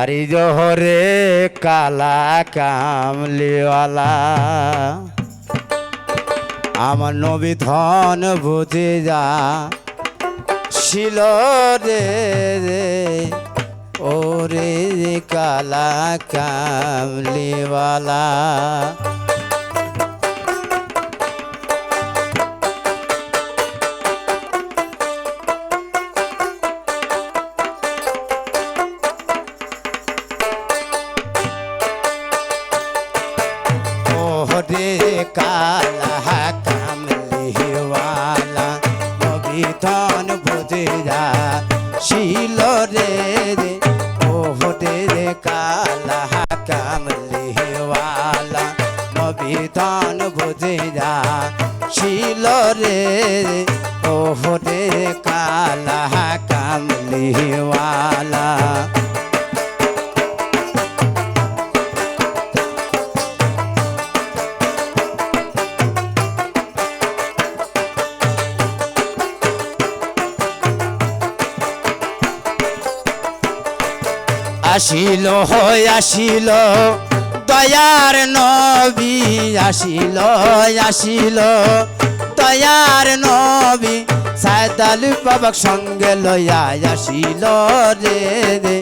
আরি জোহরে কালা কামলিওয়ালা আমার নবী ধন বুঝে যা ছিল রে ওরে কালা কামলিওয়ালা রে কালা কামলিওয়ালা নবী ধন বুঝে যা ছিল রে ও রে কালা কামলিওয়ালা নবী ধন বুঝে যা ছিল রে ও রে কালা কামলিওয়ালা আসিল হয় আসিল দয়ার নবী আসিল আসিল দয়ার নবী সায়দাল বাবাক সঙ্গে লইয়া আসিল রে রে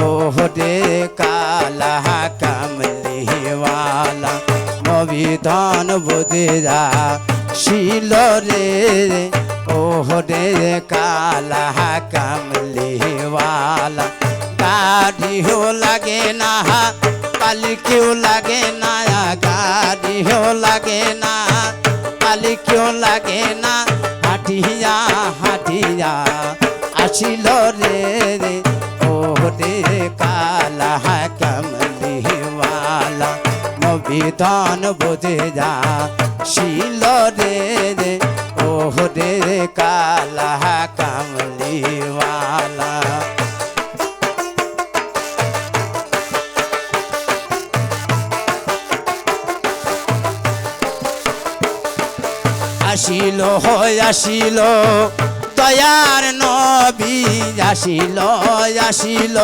ও রে কালা কামলিওয়ালা নবী ধন বুঝে যা ছিল রে ও রে কালা কামলিওয়ালা गाड़ियों लगे ना पालकियों लगे ना गाड़ियों लगे ना पालकियों लगे ना हाटिया हाटिया आसिल रे ओ रे काला कमलिवाला नबी धन बुझे जा ছিল রে ओ रे काला कमलिवाला আসিল হয় আসিল দয়ার নবী আসিল আসিল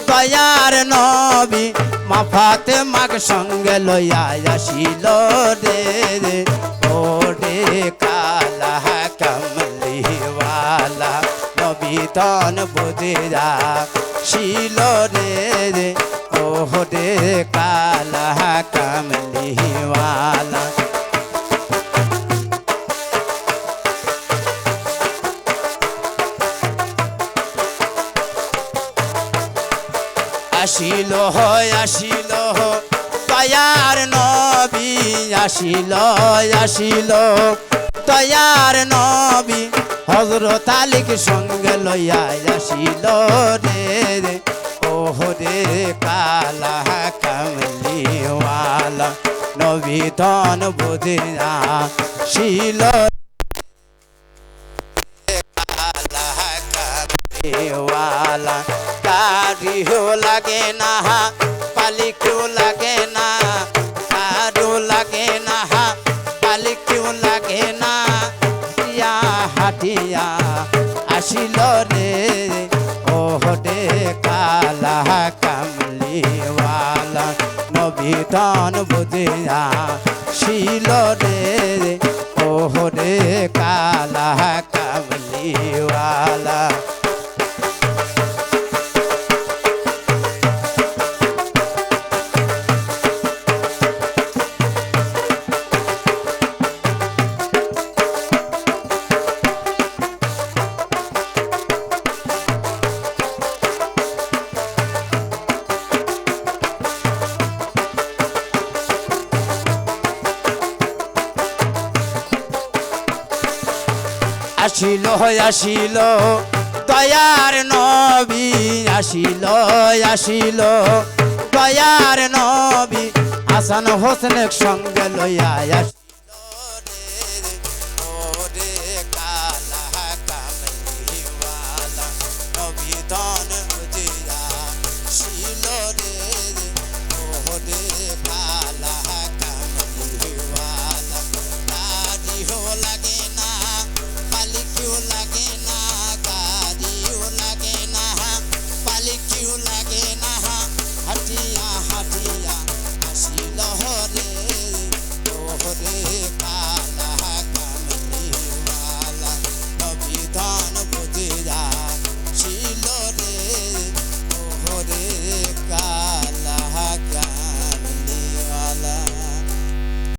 দয়ার নবী মা ফাতেমার সঙ্গে লইয়া আসিল রে ও রে কালা কামলিওয়ালা নবী ধন বুঝে যা ছিল রে ও রে কালা কামলিওয়ালা আসিল হয় আসিল দয়ার নবী আসিল আসিল দয়ার নবী হযরত আলীর সঙ্গে লইয়া আসিল রে ও রে কালা কামলিওয়ালা নবী ধন বুঝে আসিল কালা কামলিওয়ালা गाड़ियों लगे ना पालकियों लगे ना गाड़ियों लगे ना पालकियों लगे ना या हाटिया आसिल रे ओ रे काला कमलिवाला नबी धन बुझे ছিল রে ओ रे काला कमलिवाला আসিল আসিল দয়ার নবী আসিল আসিল দয়ার নবী হাসান হোসেনের সঙ্গে লইয়া